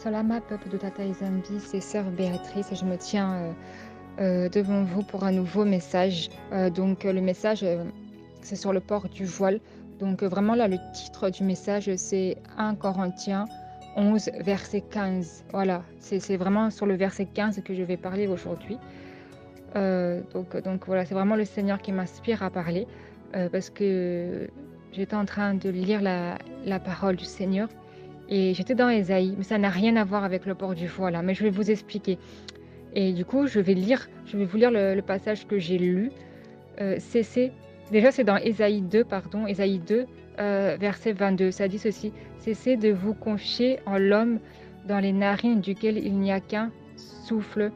Salama, peuple de Tata et Zambi, c'est Sœur Béatrice et je me tiens devant vous pour un nouveau message. Le message, c'est sur le port du voile. Vraiment là, le titre du message, c'est 1 Corinthiens 11, verset 15. Voilà, c'est vraiment sur le verset 15 que je vais parler aujourd'hui. Voilà, c'est vraiment le Seigneur qui m'inspire à parler parce que j'étais en train de lire la parole du Seigneur. Et j'étais dans Ésaïe, mais ça n'a rien à voir avec le port du voile, hein, mais je vais vous expliquer. Et du coup, je vais vous lire le passage que j'ai lu. Déjà, c'est dans Ésaïe 2, pardon, Ésaïe 2, verset 22. Ça dit ceci: Cessez de vous confier en l'homme dans les narines duquel il n'y a qu'un souffle,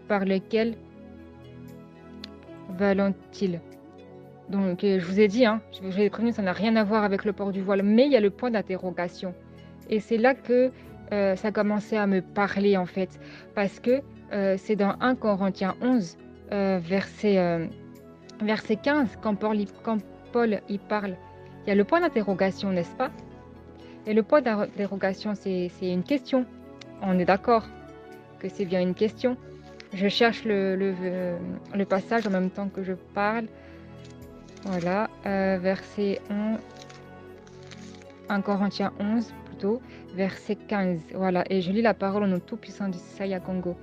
par lequel valent-ils. Je vous ai dit, hein, je vous ai prévenu, ça n'a rien à voir avec le port du voile, mais il y a le point d'interrogation. Et c'est là que ça commençait à me parler, en fait, parce que c'est dans 1 Corinthiens 11, verset 15, quand Paul y parle, il y a le point d'interrogation, n'est-ce pas? Et le point d'interrogation, c'est une question. On est d'accord que c'est bien une question. Je cherche le passage en même temps que je parle. Voilà, verset 11, 1 Corinthiens 11 plutôt, verset 15. Voilà, et je lis la parole au nom tout-puissant du Saya Congo.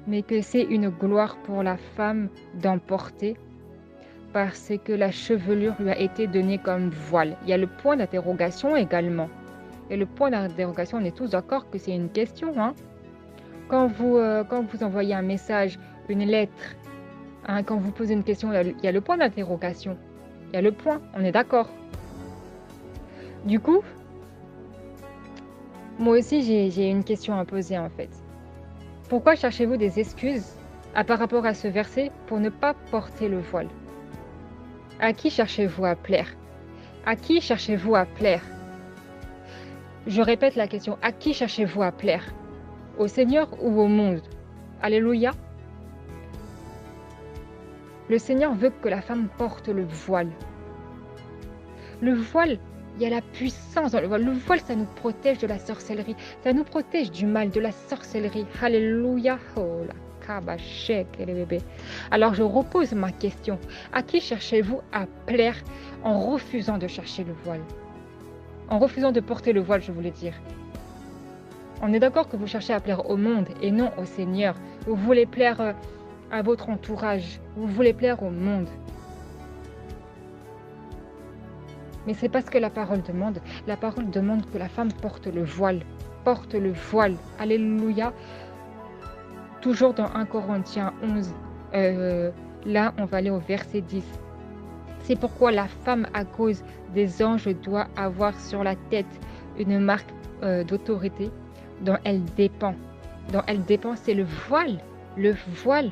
Mais que c'est une gloire pour la femme d'emporter, parce que la chevelure lui a été donnée comme voile. Il y a le point d'interrogation également. Et le point d'interrogation, on est tous d'accord que c'est une question, hein? Quand vous envoyez un message, une lettre, hein, quand vous posez une question, il y a le point d'interrogation. Il y a le point, on est d'accord. Du coup, moi aussi, j'ai une question à poser en fait. Pourquoi cherchez-vous des excuses par rapport à ce verset pour ne pas porter le voile? À qui cherchez-vous à plaire? À qui cherchez-vous à plaire? Je répète la question, à qui cherchez-vous à plaire? Au Seigneur ou au monde? Alléluia. Le Seigneur veut que la femme porte le voile. Le voile, il y a la puissance dans le voile. Le voile, ça nous protège de la sorcellerie. Ça nous protège du mal, de la sorcellerie. Alléluia. Oh la kabachek et les bébés. Alors je repose ma question. À qui cherchez-vous à plaire en refusant de chercher le voile? En refusant de porter le voile, je voulais dire. On est d'accord que vous cherchez à plaire au monde et non au Seigneur. Vous voulez plaire à votre entourage. Vous voulez plaire au monde. Mais c'est pas ce que la parole demande. La parole demande que la femme porte le voile. Porte le voile. Alléluia. Toujours dans 1 Corinthiens 11. Là, on va aller au verset 10. C'est pourquoi la femme, à cause des anges, doit avoir sur la tête une marque d'autorité dont elle dépend. Dont elle dépend, c'est le voile. Le voile.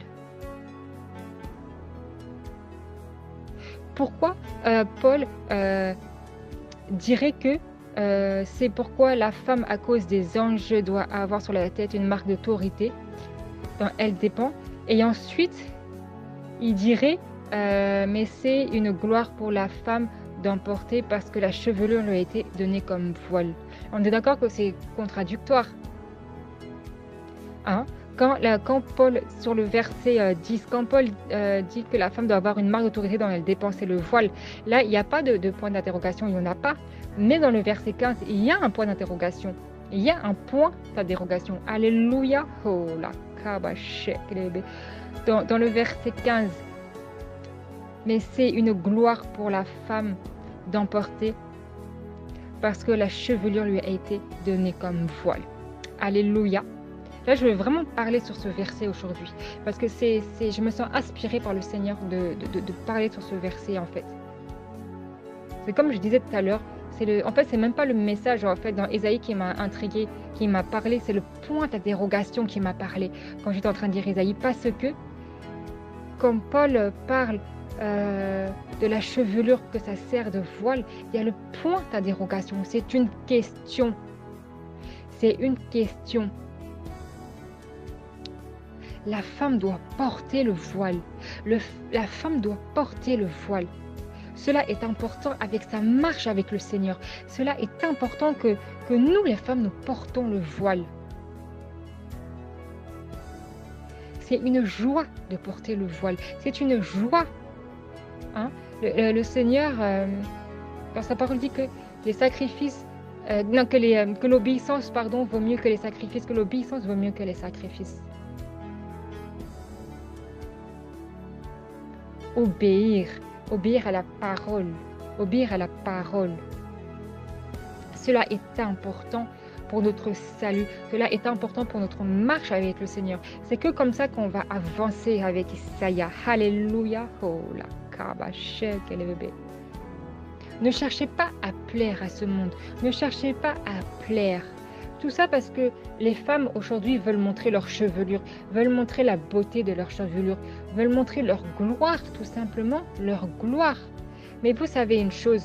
Pourquoi Paul dirait que c'est pourquoi la femme, à cause des anges, doit avoir sur la tête une marque d'autorité dont elle dépend. Et ensuite, il dirait mais c'est une gloire pour la femme d'emporter parce que la chevelure lui a été donnée comme voile. On est d'accord que c'est contradictoire. Hein? Quand Paul, sur le verset 10, quand Paul dit que la femme doit avoir une marque d'autorité dont elle dépend, c'est le voile, là, il n'y a pas de point d'interrogation, il n'y en a pas. Mais dans le verset 15, il y a un point d'interrogation. Il y a un point d'interrogation. Alléluia. Oh la kabachek. Dans le verset 15, mais c'est une gloire pour la femme d'emporter parce que la chevelure lui a été donnée comme voile. Alléluia. Là, je vais vraiment parler sur ce verset aujourd'hui parce que je me sens inspirée par le Seigneur de parler sur ce verset en fait. C'est comme je disais tout à l'heure, en fait, c'est même pas le message en fait dans Ésaïe qui m'a intriguée, qui m'a parlé, c'est le point d'interrogation qui m'a parlé quand j'étais en train de dire Ésaïe parce que comme Paul parle de la chevelure que ça sert de voile, il y a le point d'interrogation. C'est une question. C'est une question. La femme doit porter le voile. La femme doit porter le voile. Cela est important avec sa marche avec le Seigneur. Cela est important que nous, les femmes, nous portons le voile. C'est une joie de porter le voile. C'est une joie. Hein? Le Seigneur, dans sa parole, dit que les sacrifices, que l'obéissance, pardon, vaut mieux que les sacrifices, que l'obéissance vaut mieux que les sacrifices. Obéir à la parole, obéir à la parole. Cela est important pour notre salut, cela est important pour notre marche avec le Seigneur. C'est que comme ça qu'on va avancer avec Isaïa. Alléluia. Oh la kabachek et le bébé. Ne cherchez pas à plaire à ce monde, ne cherchez pas à plaire. Tout ça parce que les femmes aujourd'hui veulent montrer leur chevelure, veulent montrer la beauté de leur chevelure, veulent montrer leur gloire, tout simplement, leur gloire. Mais vous savez une chose,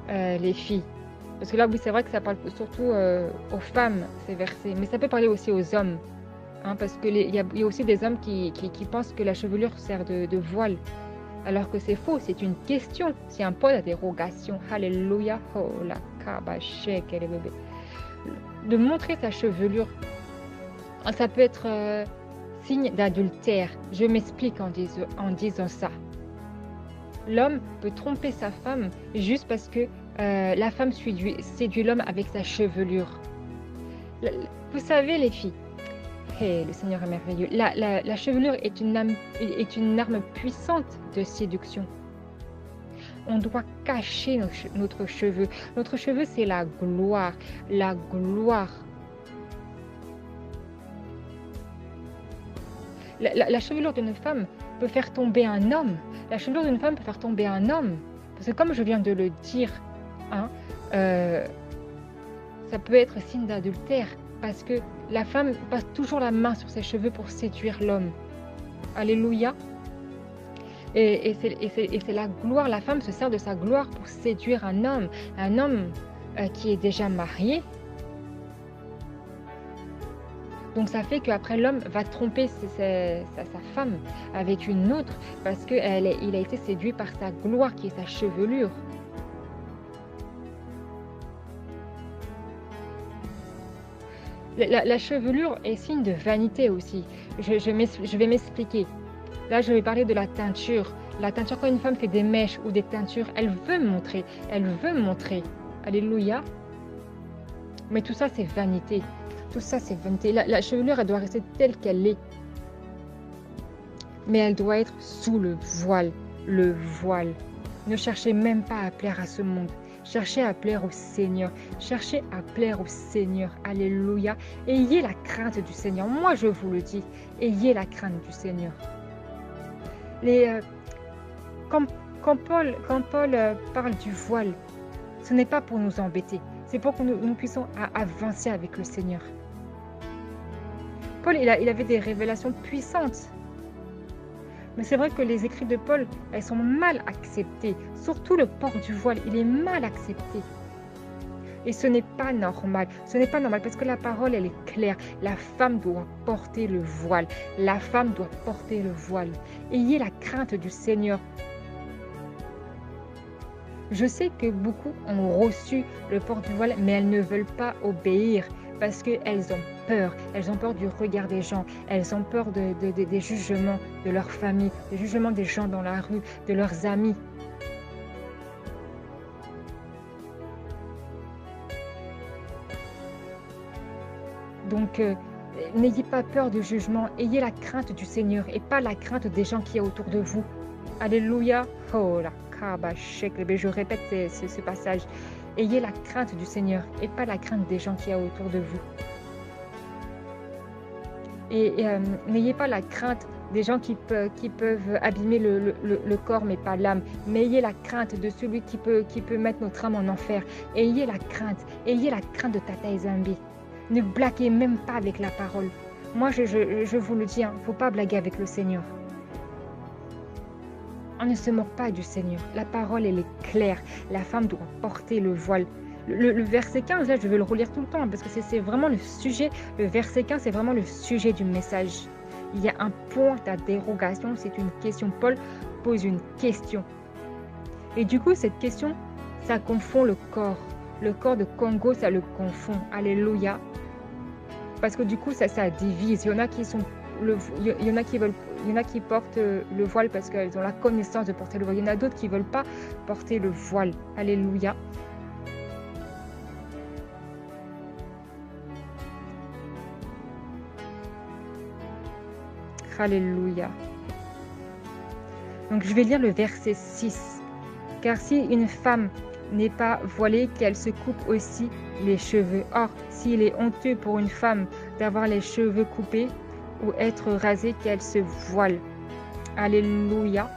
les filles, parce que là, oui, c'est vrai que ça parle surtout aux femmes, ces versets, mais ça peut parler aussi aux hommes, hein, parce qu'il y a aussi des hommes qui pensent que la chevelure sert de voile, alors que c'est faux, c'est une question, c'est un point d'interrogation. Alléluia, oh la kabachek et les bébés. De montrer sa chevelure, ça peut être signe d'adultère. Je m'explique en disant ça. L'homme peut tromper sa femme juste parce que la femme séduit l'homme avec sa chevelure. Vous savez les filles, le Seigneur est merveilleux. La chevelure est une arme puissante de séduction. On doit cacher notre cheveu. Notre cheveu, c'est la gloire. La gloire. La chevelure d'une femme peut faire tomber un homme. La chevelure d'une femme peut faire tomber un homme. Parce que comme je viens de le dire, hein, ça peut être signe d'adultère. Parce que la femme passe toujours la main sur ses cheveux pour séduire l'homme. Alléluia. Et c'est la gloire, la femme se sert de sa gloire pour séduire un homme qui est déjà marié. Donc ça fait qu'après l'homme va tromper sa femme avec une autre parce qu'il a été séduit par sa gloire qui est sa chevelure. La chevelure est signe de vanité aussi. Je vais m'expliquer. Là, je vais parler de la teinture. La teinture, quand une femme fait des mèches ou des teintures, elle veut montrer. Elle veut montrer. Alléluia. Mais tout ça, c'est vanité. Tout ça, c'est vanité. La chevelure, elle doit rester telle qu'elle est. Mais elle doit être sous le voile. Le voile. Ne cherchez même pas à plaire à ce monde. Cherchez à plaire au Seigneur. Cherchez à plaire au Seigneur. Alléluia. Ayez la crainte du Seigneur. Moi, je vous le dis. Ayez la crainte du Seigneur. Quand Paul parle du voile, ce n'est pas pour nous embêter, c'est pour que nous puissions avancer avec le Seigneur. Paul, il avait des révélations puissantes. Mais c'est vrai que les écrits de Paul, elles sont mal acceptées. Surtout le port du voile, il est mal accepté. Et ce n'est pas normal. Ce n'est pas normal parce que la parole, elle est claire. La femme doit porter le voile. La femme doit porter le voile. Ayez la crainte du Seigneur. Je sais que beaucoup ont reçu le port du voile, mais elles ne veulent pas obéir parce qu'elles ont peur. Elles ont peur du regard des gens. Elles ont peur des jugements de leur famille, des jugements des gens dans la rue, de leurs amis. Donc, n'ayez pas peur du jugement, ayez la crainte du Seigneur et pas la crainte des gens qui sont autour de vous. Alléluia. Oh la kabachek, je répète ce passage. Ayez la crainte du Seigneur et pas la crainte des gens qui sont autour de vous. Et n'ayez pas la crainte des gens qui peuvent abîmer le corps mais pas l'âme. Mais ayez la crainte de celui qui peut mettre notre âme en enfer. Ayez la crainte de Tata Ezambi. Ne blaguez même pas avec la parole. Moi, je vous le dis, il ne faut pas blaguer avec le Seigneur. On ne se moque pas du Seigneur. La parole, elle est claire. La femme doit porter le voile. Le verset 15, là, je vais le relire tout le temps parce que c'est vraiment le sujet. Le verset 15, c'est vraiment le sujet du message. Il y a un point d'interrogation, c'est une question. Paul pose une question. Et du coup, cette question, ça confond le corps. Le corps de Congo, ça le confond. Alléluia. Parce que du coup, ça divise. Il y en a qui sont il y en a qui veulent, il y en a qui portent le voile parce qu'elles ont la connaissance de porter le voile. Il y en a d'autres qui veulent pas porter le voile. Alléluia. Alléluia. Donc je vais lire le verset 6. Car si une femme n'est pas voilée, qu'elle se coupe aussi les cheveux. Or, s'il est honteux pour une femme d'avoir les cheveux coupés ou être rasée, qu'elle se voile. Alléluia.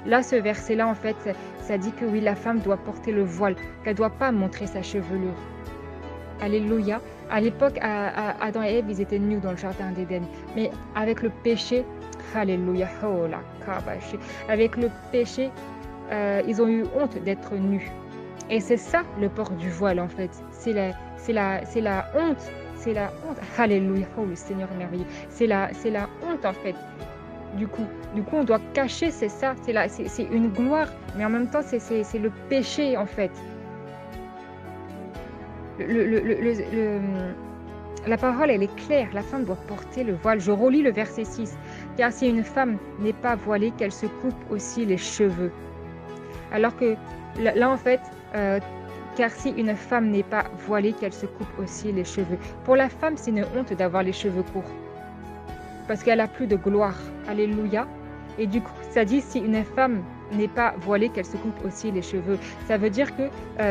Là, ce verset-là, en fait, ça dit que oui, la femme doit porter le voile, qu'elle ne doit pas montrer sa chevelure. Alléluia. À l'époque, Adam et Ève, ils étaient nus dans le jardin d'Éden. Mais avec le péché, alléluia, oh la kabashi. Avec le péché, ils ont eu honte d'être nus. Et c'est ça le port du voile, en fait. C'est la honte. C'est la honte. Alléluia, oh le Seigneur est merveilleux. C'est la honte, en fait. Du coup, on doit cacher, c'est ça. C'est une gloire, mais en même temps, c'est le péché, en fait. La parole, elle est claire. La femme doit porter le voile. Je relis le verset 6. Car si une femme n'est pas voilée, qu'elle se coupe aussi les cheveux. Alors que là, en fait, car si une femme n'est pas voilée, qu'elle se coupe aussi les cheveux. Pour la femme, c'est une honte d'avoir les cheveux courts. Parce qu'elle a plus de gloire. Alléluia. Et du coup, ça dit, si une femme n'est pas voilée, qu'elle se coupe aussi les cheveux. Ça veut dire que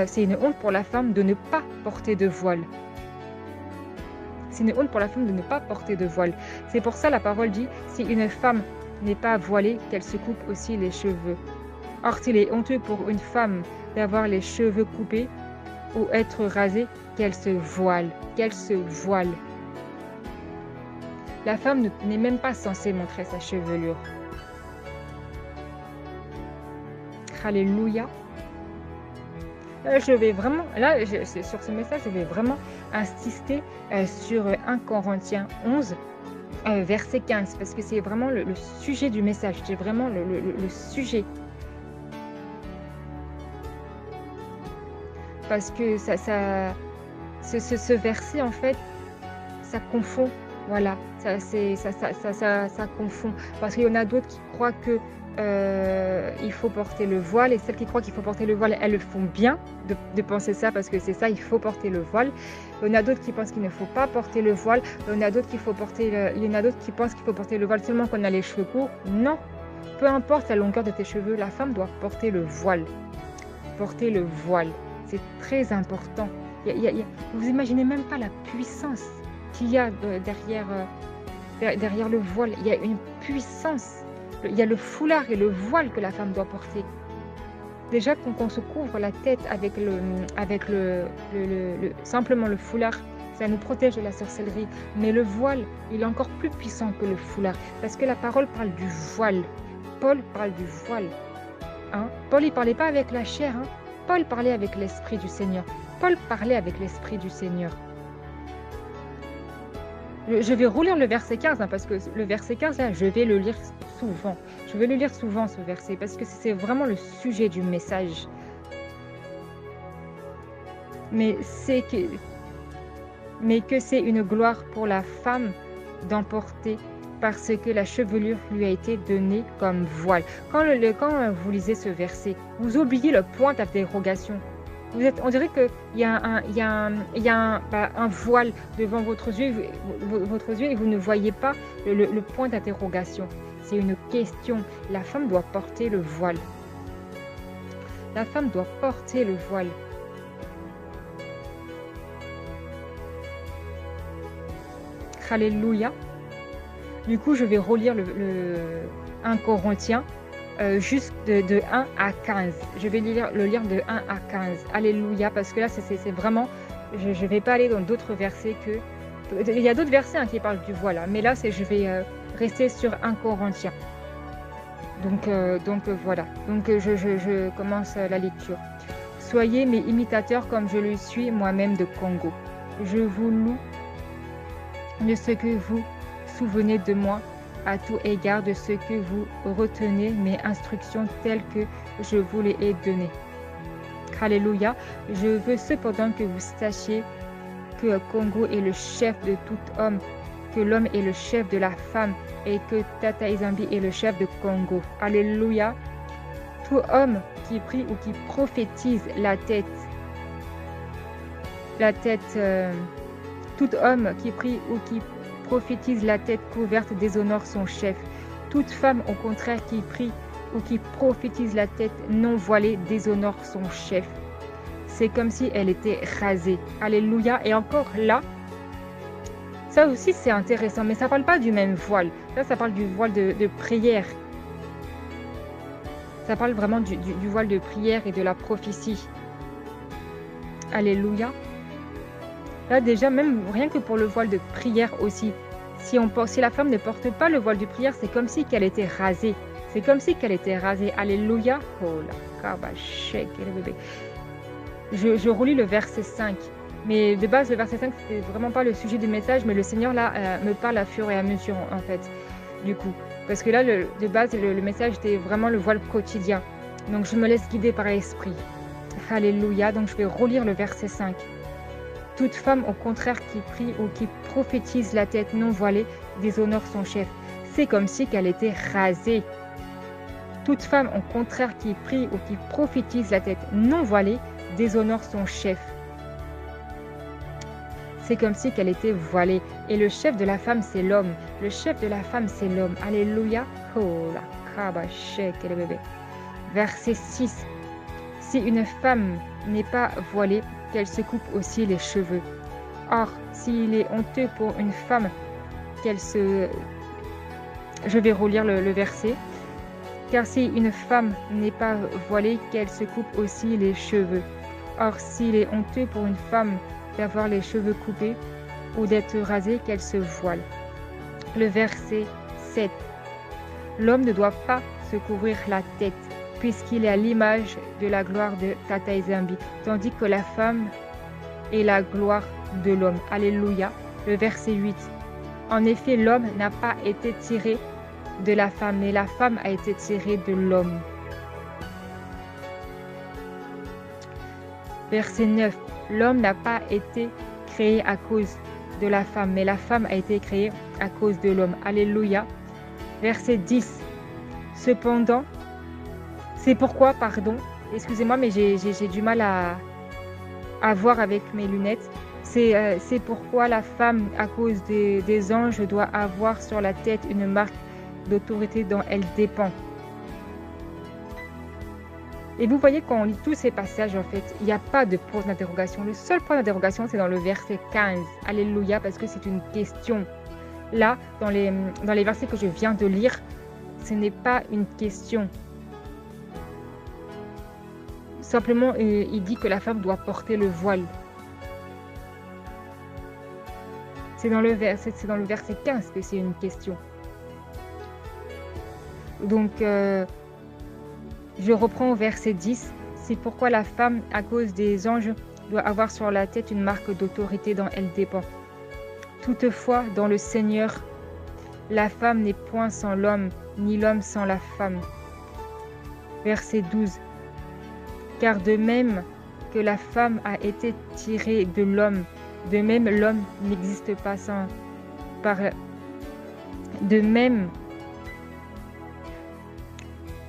c'est une honte pour la femme de ne pas porter de voile. C'est une honte pour la femme de ne pas porter de voile. C'est pour ça la parole dit, si une femme n'est pas voilée, qu'elle se coupe aussi les cheveux. Or, s'il est honteux pour une femme d'avoir les cheveux coupés ou être rasée, qu'elle se voile. Qu'elle se voile. La femme n'est même pas censée montrer sa chevelure. Alléluia. Je vais vraiment, là, sur ce message, je vais vraiment insister sur 1 Corinthiens 11, verset 15, parce que c'est vraiment le sujet du message, c'est vraiment le sujet. Parce que ce verset, en fait, ça confond. Voilà, ça confond. Parce qu'il y en a d'autres qui croient que il faut porter le voile, et celles qui croient qu'il faut porter le voile, elles le font bien de penser ça, parce que c'est ça, il faut porter le voile. Il y en a d'autres qui pensent qu'il ne faut pas porter le voile. Il y en a d'autres qui pensent qu'il faut porter le voile seulement quand on a les cheveux courts. Non, peu importe la longueur de tes cheveux, la femme doit porter le voile. Porter le voile, c'est très important. Vous imaginez même pas la puissance qu'il y a derrière le voile. Il y a une puissance. Il y a le foulard et le voile que la femme doit porter. Déjà, quand on se couvre la tête avec simplement le foulard, ça nous protège de la sorcellerie. Mais le voile, il est encore plus puissant que le foulard. Parce que la parole parle du voile. Paul parle du voile. Hein? Paul, il ne parlait pas avec la chair. Hein? Paul parlait avec l'Esprit du Seigneur. Paul parlait avec l'Esprit du Seigneur. Je vais relire le verset 15, hein, parce que le verset 15, là, je vais le lire souvent. Je vais le lire souvent, ce verset, parce que c'est vraiment le sujet du message. Mais que c'est une gloire pour la femme d'emporter, parce que la chevelure lui a été donnée comme voile. Quand vous lisez ce verset, vous oubliez le point d'interrogation. On dirait qu'il y a un voile devant votre yeux et vous ne voyez pas le point d'interrogation. C'est une question. La femme doit porter le voile. La femme doit porter le voile. Alléluia. Du coup, je vais relire le 1 Corinthiens. Juste de 1 à 15. Je vais le lire de 1 à 15. Alléluia, parce que là, c'est vraiment... Je ne vais pas aller dans d'autres versets que... Il y a d'autres versets qui parlent du voile, mais là, je vais rester sur 1 Corinthiens. Donc voilà. Donc, je commence la lecture. Soyez mes imitateurs comme je le suis moi-même de Congo. Je vous loue de ce que vous souvenez de moi à tout égard de ce que vous retenez mes instructions telles que je vous les ai données. Alléluia. Je veux cependant que vous sachiez que Congo est le chef de tout homme, que l'homme est le chef de la femme et que Tata Ezambi est le chef de Congo. Alléluia. Tout homme qui prie ou qui prophétise tout homme qui prie ou qui prophétise la tête couverte déshonore son chef. Toute femme, au contraire, qui prie ou qui prophétise la tête non voilée déshonore son chef. C'est comme si elle était rasée. Alléluia. Et encore là, ça aussi c'est intéressant, mais ça ne parle pas du même voile. Là, ça parle du voile de prière. Ça parle vraiment du voile de prière et de la prophétie. Alléluia. Là déjà, même rien que pour le voile de prière aussi, si la femme ne porte pas le voile de prière, c'est comme si qu'elle était rasée. C'est comme si qu'elle était rasée. Alléluia. Oh la kabachek, le bébé. Je relis le verset 5. Mais de base, le verset 5, c'était vraiment pas le sujet du message, mais le Seigneur là me parle à fur et à mesure en fait, du coup. Parce que là, de base, le message était vraiment le voile quotidien. Donc je me laisse guider par l'Esprit. Alléluia. Donc je vais relire le verset 5. Toute femme, au contraire, qui prie ou qui prophétise la tête non voilée, déshonore son chef. C'est comme si qu'elle était rasée. Toute femme, au contraire, qui prie ou qui prophétise la tête non voilée, déshonore son chef. C'est comme si qu'elle était voilée. Et le chef de la femme, c'est l'homme. Le chef de la femme, c'est l'homme. Alléluia. Oh la kabachek et le bébé. Verset 6. Si une femme n'est pas voilée, qu'elle se coupe aussi les cheveux. Or, s'il est honteux pour une femme qu'elle se... Je vais relire le verset. Car si une femme n'est pas voilée, qu'elle se coupe aussi les cheveux. Or, s'il est honteux pour une femme d'avoir les cheveux coupés ou d'être rasée, qu'elle se voile. Le verset 7. L'homme ne doit pas se couvrir la tête, puisqu'il est à l'image de la gloire de Tata Ezambi, tandis que la femme est la gloire de l'homme. Alléluia. Le verset 8. En effet, l'homme n'a pas été tiré de la femme, mais la femme a été tirée de l'homme. Verset 9. L'homme n'a pas été créé à cause de la femme, mais la femme a été créée à cause de l'homme. Alléluia. Verset 10. Cependant, c'est pourquoi, excusez-moi, mais j'ai du mal à voir avec mes lunettes. C'est pourquoi la femme, à cause des anges, doit avoir sur la tête une marque d'autorité dont elle dépend. Et vous voyez, quand on lit tous ces passages, en fait, il n'y a pas de pause d'interrogation. Le seul point d'interrogation, c'est dans le verset 15. Alléluia, parce que c'est une question. Là, dans les versets que je viens de lire, ce n'est pas une question. Simplement, il dit que la femme doit porter le voile. C'est dans le verset 15 que c'est une question. Donc, je reprends au verset 10. C'est pourquoi la femme, à cause des anges, doit avoir sur la tête une marque d'autorité dont elle dépend. Toutefois, dans le Seigneur, la femme n'est point sans l'homme, ni l'homme sans la femme. Verset 12. Car de même que la femme a été tirée de l'homme, de même l'homme n'existe pas sans... De même...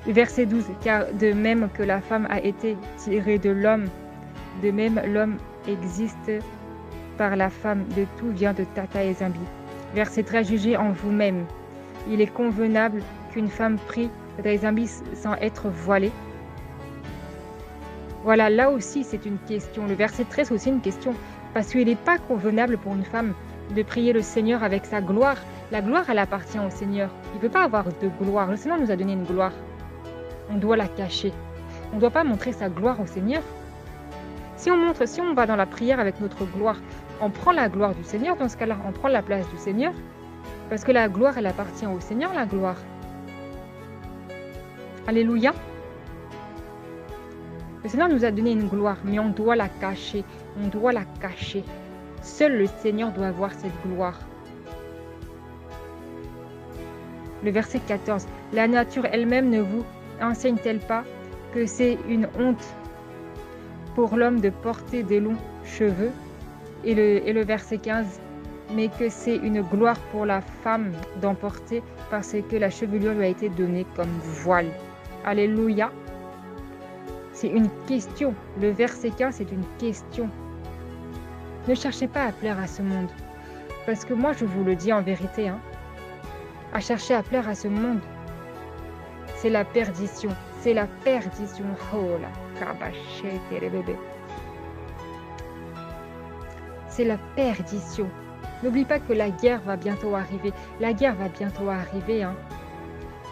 Verset 12. Car de même que la femme a été tirée de l'homme, de même l'homme existe par la femme. De tout vient de Tata Ezambi. Verset 13. Jugez en vous-même. Il est convenable qu'une femme prie Tata Ezambi sans être voilée. Voilà, là aussi c'est une question. Le verset 13 c'est aussi une question. Parce qu'il n'est pas convenable pour une femme de prier le Seigneur avec sa gloire. La gloire, elle appartient au Seigneur. Il ne peut pas avoir de gloire. Le Seigneur nous a donné une gloire. On doit la cacher. On ne doit pas montrer sa gloire au Seigneur. Si on va dans la prière avec notre gloire, on prend la gloire du Seigneur. Dans ce cas-là, on prend la place du Seigneur. Parce que la gloire, elle appartient au Seigneur, la gloire. Alléluia. Le Seigneur nous a donné une gloire, mais on doit la cacher. On doit la cacher. Seul le Seigneur doit avoir cette gloire. Le verset 14. La nature elle-même ne vous enseigne-t-elle pas que c'est une honte pour l'homme de porter des longs cheveux? Et le verset 15. Mais que c'est une gloire pour la femme d'en porter parce que la chevelure lui a été donnée comme voile. Alléluia. C'est une question. Le verset 15, c'est une question. Ne cherchez pas à plaire à ce monde. Parce que moi, je vous le dis en vérité, à chercher à plaire à ce monde, c'est la perdition. C'est la perdition. Oh la cabachette et les bébés. C'est la perdition. N'oublie pas que la guerre va bientôt arriver. La guerre va bientôt arriver.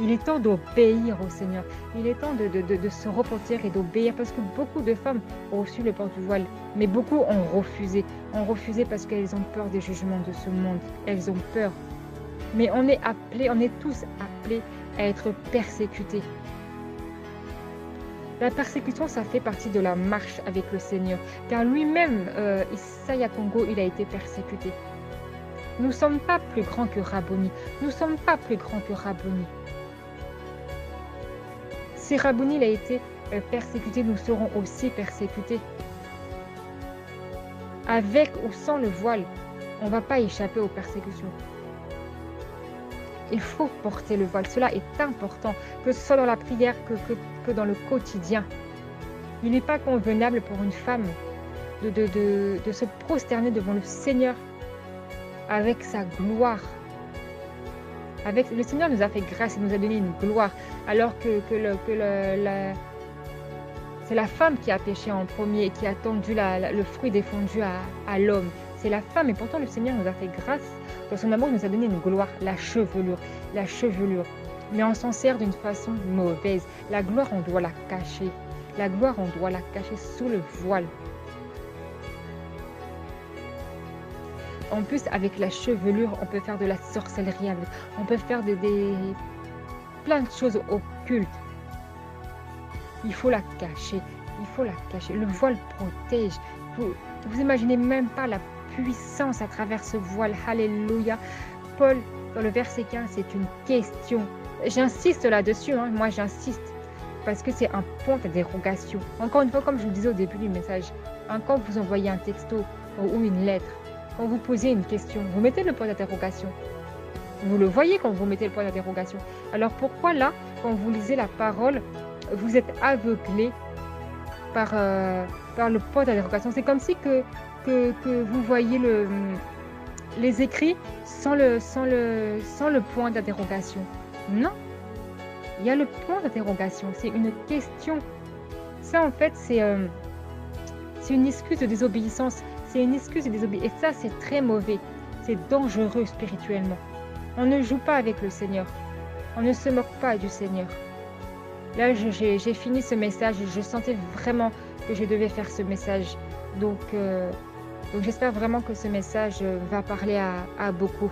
Il est temps d'obéir au Seigneur. Il est temps de se repentir et d'obéir parce que beaucoup de femmes ont reçu le port du voile. Mais beaucoup ont refusé. Ont refusé parce qu'elles ont peur des jugements de ce monde. Elles ont peur. Mais on est tous appelés à être persécutés. La persécution, ça fait partie de la marche avec le Seigneur. Car lui-même, Isaiah Congo, il a été persécuté. Nous ne sommes pas plus grands que Rabboni. Nous ne sommes pas plus grands que Rabboni. Si Rabboni a été persécuté, nous serons aussi persécutés. Avec ou sans le voile, on ne va pas échapper aux persécutions. Il faut porter le voile. Cela est important, que ce soit dans la prière que dans le quotidien. Il n'est pas convenable pour une femme de se prosterner devant le Seigneur avec sa gloire. Le Seigneur nous a fait grâce, il nous a donné une gloire, alors que c'est la femme qui a péché en premier et qui a tendu le fruit défendu à l'homme. C'est la femme, et pourtant le Seigneur nous a fait grâce. Dans son amour, il nous a donné une gloire, la chevelure. Mais on s'en sert d'une façon mauvaise. La gloire, on doit la cacher. La gloire, on doit la cacher sous le voile. En plus, avec la chevelure, on peut faire de la sorcellerie avec. On peut faire plein de choses occultes. Il faut la cacher. Le voile protège. Vous imaginez même pas la puissance à travers ce voile. Alléluia. Paul, dans le verset 15, c'est une question. J'insiste là-dessus, moi j'insiste. Parce que c'est un point de dérogation. Encore une fois, comme je vous disais au début du message, quand vous envoyez un texto ou une lettre, quand vous posez une question, vous mettez le point d'interrogation. Vous le voyez quand vous mettez le point d'interrogation. Alors pourquoi là, quand vous lisez la parole, vous êtes aveuglé par le point d'interrogation? C'est comme si que vous voyez les écrits sans le point d'interrogation. Non, il y a le point d'interrogation. C'est une question. Ça, en fait, c'est une excuse de désobéissance. C'est une excuse de désobéissance. Et ça, c'est très mauvais. C'est dangereux spirituellement. On ne joue pas avec le Seigneur. On ne se moque pas du Seigneur. Là, j'ai fini ce message. Je sentais vraiment que je devais faire ce message. Donc j'espère vraiment que ce message va parler à beaucoup.